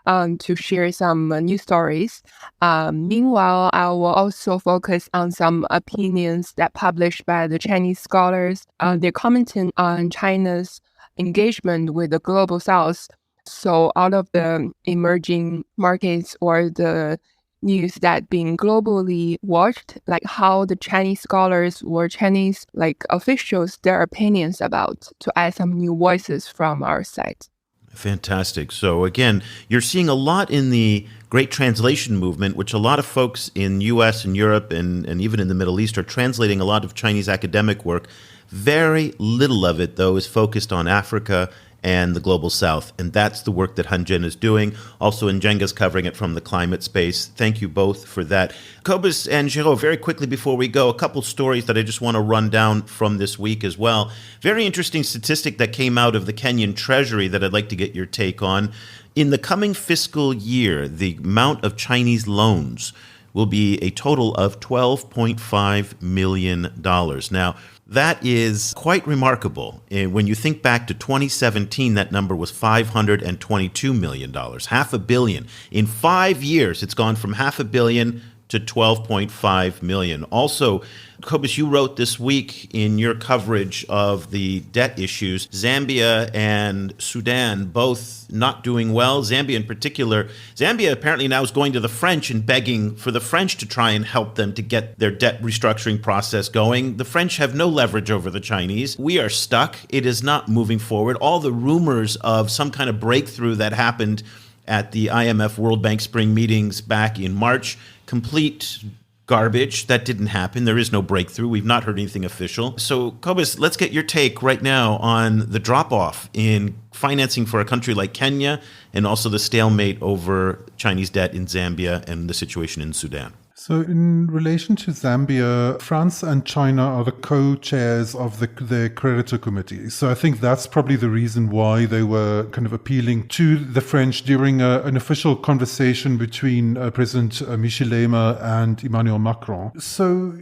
to share some new stories. Meanwhile, I will also focus on some opinions that published by the Chinese scholars. They're commenting on China's engagement with the global South. So out of the emerging markets or the news that being globally watched, like how the Chinese scholars or Chinese officials, their opinions about, to add some new voices from our side. Fantastic. So again, you're seeing a lot in the Great Translation movement, which a lot of folks in US and Europe and even in the Middle East are translating a lot of Chinese academic work. Very little of it, though, is focused on Africa and the global South. And that's the work that Hanjen is doing. Also, Njenga's covering it from the climate space. Thank you both for that. Cobus and Giraud, very quickly before we go, a couple stories that I just want to run down from this week as well. Very interesting statistic that came out of the Kenyan Treasury that I'd like to get your take on. In the coming fiscal year, the amount of Chinese loans will be a total of $12.5 million. Now, that is quite remarkable. When you think back to 2017, that number was $522 million, $500 million. In 5 years, it's gone from $500 million to 12.5 million. Also, Cobus, you wrote this week in your coverage of the debt issues, Zambia and Sudan both not doing well. Zambia in particular. Zambia apparently now is going to the French and begging for the French to try and help them to get their debt restructuring process going. The French have no leverage over the Chinese. We are stuck. It is not moving forward. All the rumors of some kind of breakthrough that happened at the IMF World Bank spring meetings back in March, complete garbage. That didn't happen. There is no breakthrough. We've not heard anything official. So, Cobus, let's get your take right now on the drop-off in financing for a country like Kenya and also the stalemate over Chinese debt in Zambia and the situation in Sudan. So in relation to Zambia, France and China are the co-chairs of the creditor committee. So I think that's probably the reason why they were kind of appealing to the French during an official conversation between President Michel and Emmanuel Macron. So,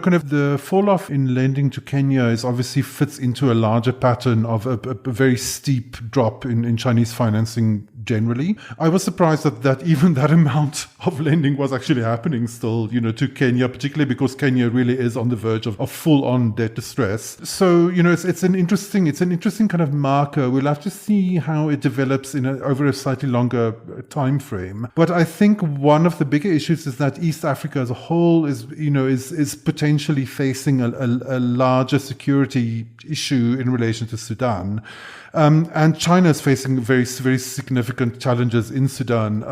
kind of the fall-off in lending to Kenya is obviously fits into a larger pattern of a very steep drop in Chinese financing generally. I was surprised that even that amount of lending was actually happening still, to Kenya, particularly because Kenya really is on the verge of full-on debt distress. So, it's an interesting kind of marker. We'll have to see how it develops over a slightly longer time frame. But I think one of the bigger issues is that East Africa as a whole is potentially facing a larger security issue in relation to Sudan. And China is facing very, very significant challenges in Sudan.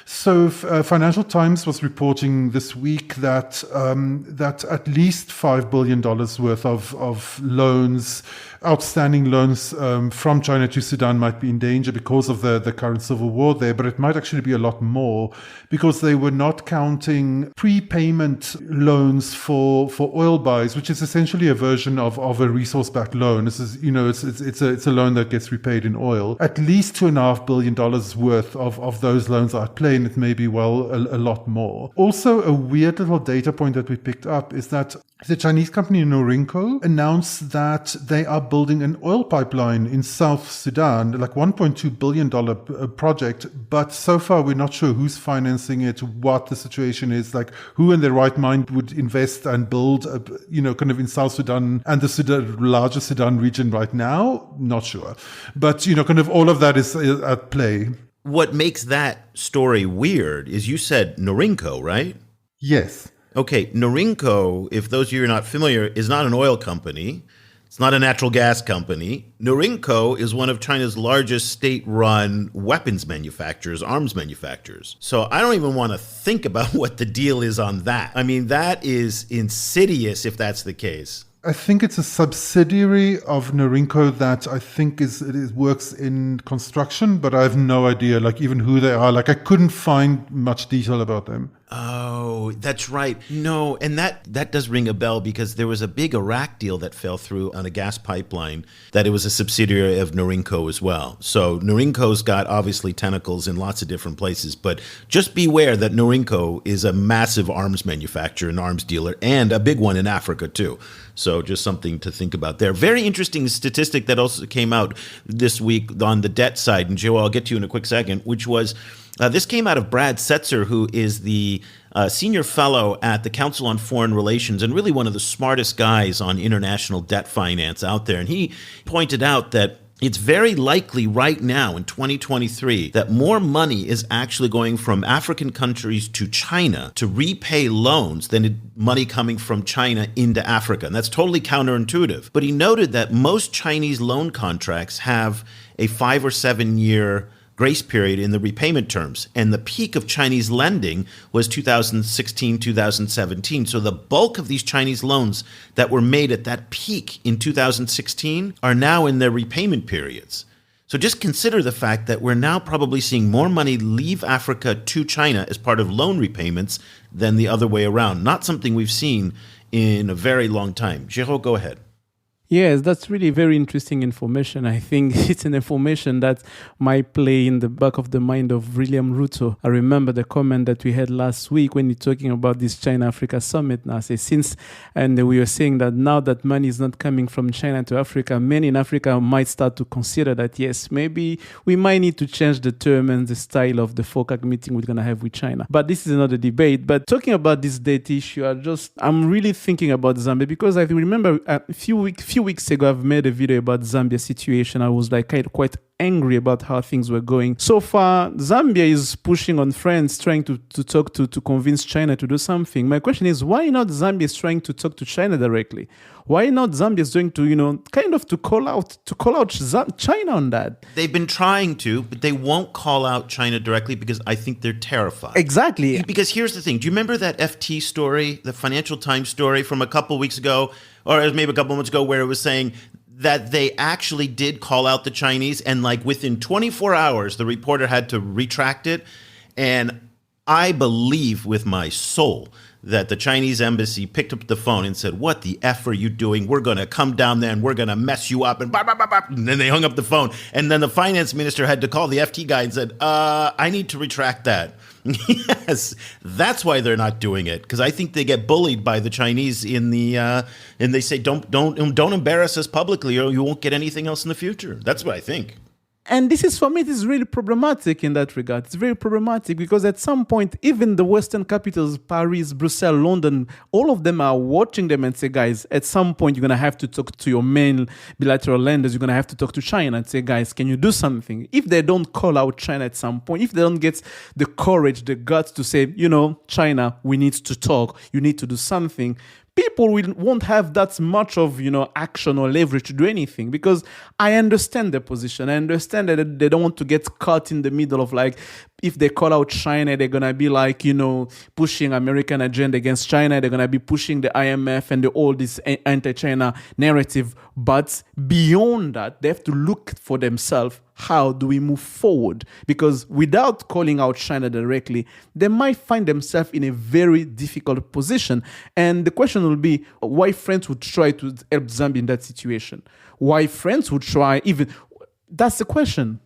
Financial Times was reporting this week that at least $5 billion worth of loans, outstanding loans from China to Sudan might be in danger because of the current civil war there, but it might actually be a lot more because they were not counting prepayment loans for oil buys, which is essentially a version of a resource-backed loan. This is, it's a loan that gets repaid in oil. At least $2.5 billion worth of those loans are at play, and it may be a lot more. Also, a weird little data point that we picked up is that the Chinese company Norinco announced that they are building an oil pipeline in South Sudan, like $1.2 billion project, but so far we're not sure who's financing it, what the situation is, like who in their right mind would invest and build, kind of in South Sudan and the larger Sudan region right now, not sure. But, kind of all of that is at play. What makes that story weird is you said Norinco, right? Yes. Okay, Norinco, if those of you are not familiar, is not an oil company. It's not a natural gas company. Norinco is one of China's largest state-run weapons manufacturers, arms manufacturers. So I don't even want to think about what the deal is on that. I mean, that is insidious if that's the case. I think it's a subsidiary of Norinco that I think it works in construction, but I have no idea, like even who they are. Like I couldn't find much detail about them. Oh, that's right. No, and that does ring a bell because there was a big Iraq deal that fell through on a gas pipeline that it was a subsidiary of Norinco as well. So Norinco's got obviously tentacles in lots of different places, but just beware that Norinco is a massive arms manufacturer and arms dealer and a big one in Africa too. So just something to think about there. Very interesting statistic that also came out this week on the debt side, and Joe, I'll get to you in a quick second, which was this came out of Brad Setzer, who is the senior fellow at the Council on Foreign Relations and really one of the smartest guys on international debt finance out there. And he pointed out that it's very likely right now in 2023 that more money is actually going from African countries to China to repay loans than money coming from China into Africa. And that's totally counterintuitive. But he noted that most Chinese loan contracts have a 5 or 7 year grace period in the repayment terms. And the peak of Chinese lending was 2016, 2017. So the bulk of these Chinese loans that were made at that peak in 2016 are now in their repayment periods. So just consider the fact that we're now probably seeing more money leave Africa to China as part of loan repayments than the other way around. Not something we've seen in a very long time. Jérôme, go ahead. Yes, that's really very interesting information. I think it's an information that might play in the back of the mind of William Ruto. I remember the comment that we had last week when you're talking about this China-Africa summit. Now, and we were saying that now that money is not coming from China to Africa, many in Africa might start to consider that, yes, maybe we might need to change the term and the style of the FOCAC meeting we're going to have with China. But this is another debate. But talking about this debt issue, I'm really thinking about Zambia because I remember a few weeks ago, I've made a video about Zambia situation. I was quite angry about how things were going. So far, Zambia is pushing on friends, trying to talk to convince China to do something. My question is, why not Zambia is trying to talk to China directly? Why not Zambia is going to, to call out China on that? They've been trying to, but they won't call out China directly because I think they're terrified. Exactly. Because here's the thing. Do you remember that FT story, the Financial Times story from a couple weeks ago, or maybe a couple months ago, where it was saying that they actually did call out the Chinese, and within 24 hours, the reporter had to retract it. And I believe with my soul that the Chinese embassy picked up the phone and said, "What the F are you doing? We're going to come down there and we're going to mess you up." And then they hung up the phone. And then the finance minister had to call the FT guy and said, I need to retract that. Yes, that's why they're not doing it, because I think they get bullied by the Chinese and they say, don't embarrass us publicly or you won't get anything else in the future. That's what I think. And this is, for me, it is really problematic in that regard. It's very problematic because at some point, even the Western capitals, Paris, Brussels, London, all of them are watching them and say, guys, at some point, you're going to have to talk to your main bilateral lenders. You're going to have to talk to China and say, guys, can you do something? If they don't call out China at some point, if they don't get the courage, the guts to say, China, we need to talk. You need to do something. people won't have that much of, action or leverage to do anything, because I understand their position. I understand that they don't want to get caught in the middle of, like, if they call out China, they're going to be like, pushing American agenda against China. They're going to be pushing the IMF and all this anti-China narrative. But beyond that, they have to look for themselves. How do we move forward? Because without calling out China directly, they might find themselves in a very difficult position. And the question will be why France would try to help Zambia in that situation. Why France would try even... That's the question.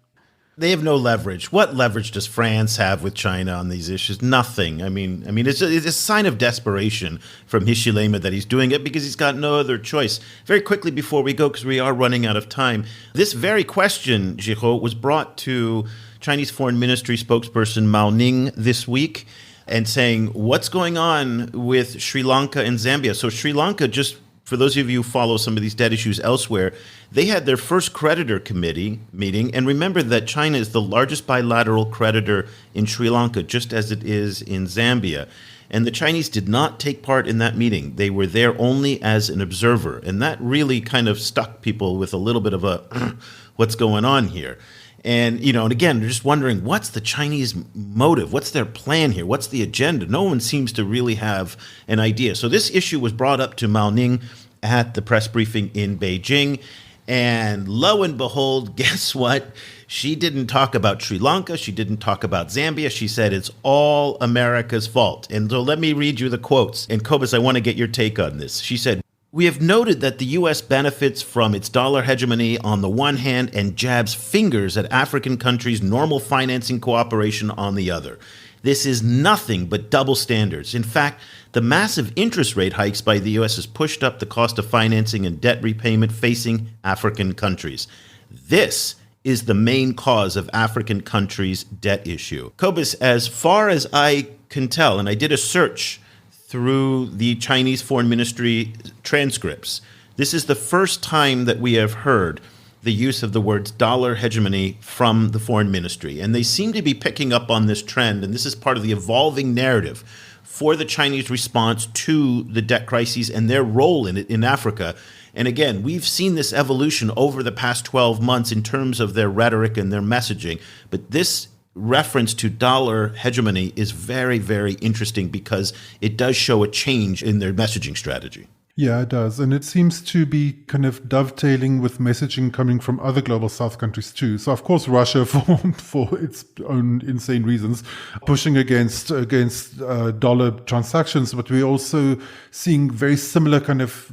They have no leverage. What leverage does France have with China on these issues? Nothing. I mean, it's a sign of desperation from Hichilema that he's doing it because he's got no other choice. Very quickly before we go, because we are running out of time, this very question, Giraud, was brought to Chinese Foreign Ministry spokesperson Mao Ning this week, and saying, what's going on with Sri Lanka and Zambia? So Sri Lanka, just for those of you who follow some of these debt issues elsewhere, they had their first creditor committee meeting. And remember that China is the largest bilateral creditor in Sri Lanka, just as it is in Zambia. And the Chinese did not take part in that meeting. They were there only as an observer. And that really kind of stuck people with a little bit of a, what's going on here? And, and again, they're just wondering, what's the Chinese motive? What's their plan here? What's the agenda? No one seems to really have an idea. So this issue was brought up to Mao Ning at the press briefing in Beijing. And lo and behold, guess what? She didn't talk about Sri Lanka. She didn't talk about Zambia. She said it's all America's fault. And so let me read you the quotes. And Cobus, I want to get your take on this. She said, "We have noted that the U.S. benefits from its dollar hegemony on the one hand and jabs fingers at African countries' normal financing cooperation on the other. This is nothing but double standards. In fact, the massive interest rate hikes by the U.S. has pushed up the cost of financing and debt repayment facing African countries. This is the main cause of African countries' debt issue." Cobus, as far as I can tell, and I did a search through the Chinese Foreign Ministry transcripts, this is the first time that we have heard the use of the words dollar hegemony from the Foreign Ministry. And they seem to be picking up on this trend, and this is part of the evolving narrative for the Chinese response to the debt crises and their role in it in Africa. And again, we've seen this evolution over the past 12 months in terms of their rhetoric and their messaging. But this reference to dollar hegemony is very, very interesting because it does show a change in their messaging strategy. Yeah, it does. And it seems to be kind of dovetailing with messaging coming from other global south countries too. So of course, Russia, for its own insane reasons, pushing against dollar transactions, but we're also seeing very similar kind of,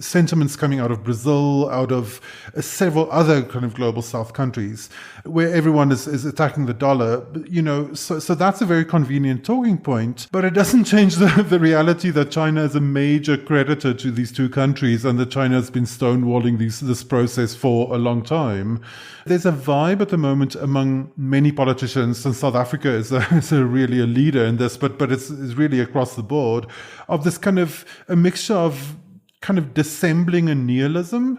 sentiments coming out of Brazil, out of several other kind of global south countries, where everyone is attacking the dollar, so that's a very convenient talking point, but it doesn't change the reality that China is a major creditor to these two countries and that China has been stonewalling this process for a long time. There's a vibe at the moment among many politicians, and South Africa is really a leader in this, but it's really across the board, of this kind of a mixture of kind of dissembling a nihilism,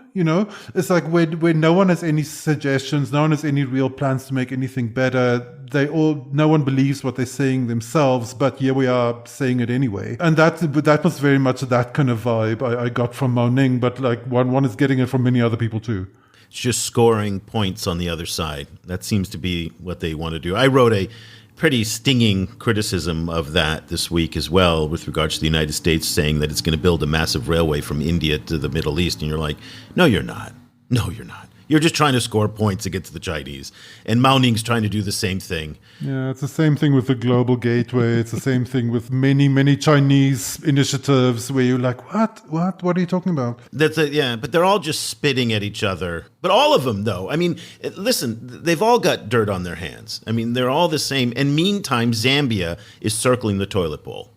It's like where no one has any suggestions, no one has any real plans to make anything better. No one believes what they're saying themselves, but here we are saying it anyway. And that was very much that kind of vibe I got from Mao Ning, but like one is getting it from many other people too. It's just scoring points on the other side. That seems to be what they want to do. I wrote a pretty stinging criticism of that this week as well with regards to the United States saying that it's going to build a massive railway from India to the Middle East. And you're like, no, you're not. No, you're not. You're just trying to score points against the Chinese. And Mao Ning's trying to do the same thing. Yeah, it's the same thing with the Global Gateway. It's the same thing with many, many Chinese initiatives where you're like, what are you talking about? Yeah, but they're all just spitting at each other. But all of them, though, I mean, listen, they've all got dirt on their hands. I mean, they're all the same. And meantime, Zambia is circling the toilet bowl.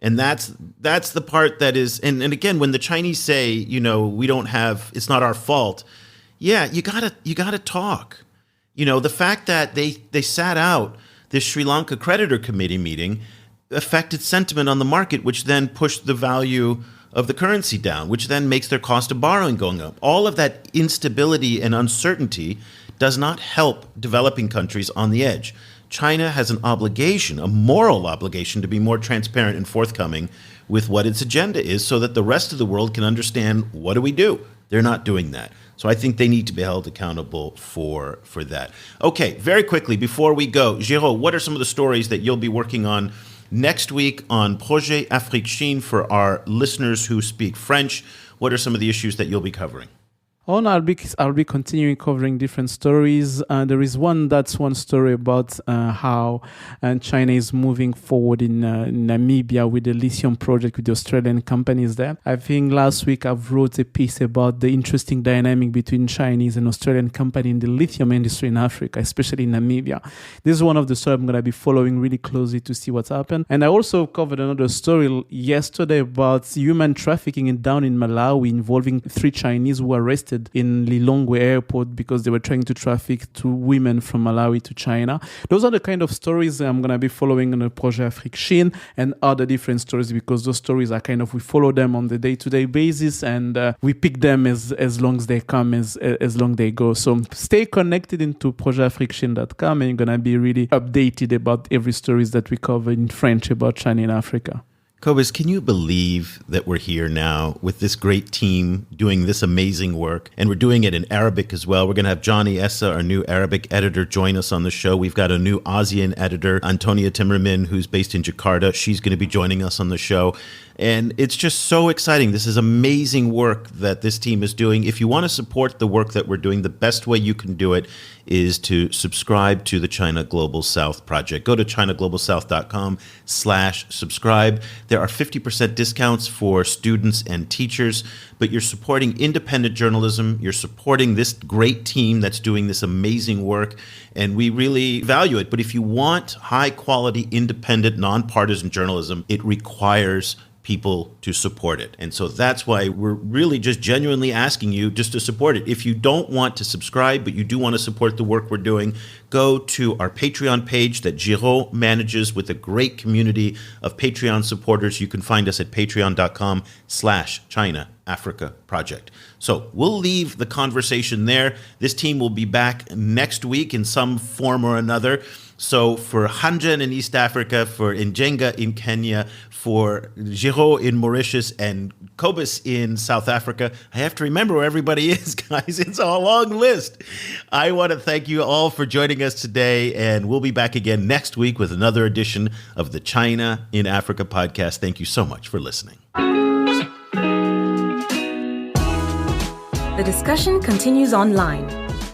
And that's the part that is, and again, when the Chinese say, we don't have, it's not our fault. Yeah, you gotta talk. The fact that they sat out this Sri Lanka creditor committee meeting affected sentiment on the market, which then pushed the value of the currency down, which then makes their cost of borrowing going up. All of that instability and uncertainty does not help developing countries on the edge. China has an obligation, a moral obligation, to be more transparent and forthcoming with what its agenda is so that the rest of the world can understand, what do we do? They're not doing that. So I think they need to be held accountable for that. Okay, very quickly, before we go, Giraud, what are some of the stories that you'll be working on next week on Projet Afrique-Chine for our listeners who speak French? What are some of the issues that you'll be covering? I'll be continuing covering different stories. There is one story about how China is moving forward in Namibia with the lithium project with the Australian companies there. I think last week I've wrote a piece about the interesting dynamic between Chinese and Australian company in the lithium industry in Africa, especially in Namibia. This is one of the stories I'm going to be following really closely to see what's happened. And I also covered another story yesterday about human trafficking down in Malawi involving 3 Chinese who were arrested in Lilongwe airport because they were trying to traffic 2 women from Malawi to China. Those are the kind of stories I'm going to be following on the Projet Afrique-Chine and other different stories, because those stories are we follow them on the day-to-day basis, and we pick them as long as they come, as long they go. So stay connected into projetafriquechine.com, and you're going to be really updated about every stories that we cover in French about China in Africa. Cobus, can you believe that we're here now with this great team doing this amazing work? And we're doing it in Arabic as well. We're going to have Johnny Essa, our new Arabic editor, join us on the show. We've got a new ASEAN editor, Antonia Timmerman, who's based in Jakarta. She's going to be joining us on the show. And it's just so exciting. This is amazing work that this team is doing. If you want to support the work that we're doing, the best way you can do it is to subscribe to the China Global South Project. Go to ChinaGlobalSouth.com/subscribe. There are 50% discounts for students and teachers, but you're supporting independent journalism. You're supporting this great team that's doing this amazing work, and we really value it. But if you want high-quality, independent, nonpartisan journalism, it requires people to support it. And so that's why we're really just genuinely asking you just to support it. If you don't want to subscribe, but you do want to support the work we're doing, go to our Patreon page that Giraud manages with a great community of Patreon supporters. You can find us at patreon.com/China Africa Project. So we'll leave the conversation there. This team will be back next week in some form or another. So for Hanjen in East Africa, for Njenga in Kenya, for Giraud in Mauritius, and Cobus in South Africa, I have to remember where everybody is, guys. It's a long list. I want to thank you all for joining us today, and we'll be back again next week with another edition of the China in Africa podcast. Thank you so much for listening. The discussion continues online.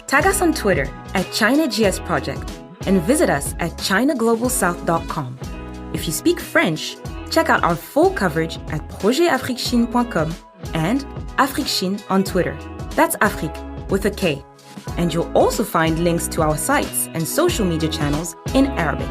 Tag us on Twitter at ChinaGS Project and visit us at ChinaGlobalSouth.com. If you speak French, check out our full coverage at projetafriquechine.com and Afrique-Chine on Twitter. That's Afrique with a K. And you'll also find links to our sites and social media channels in Arabic.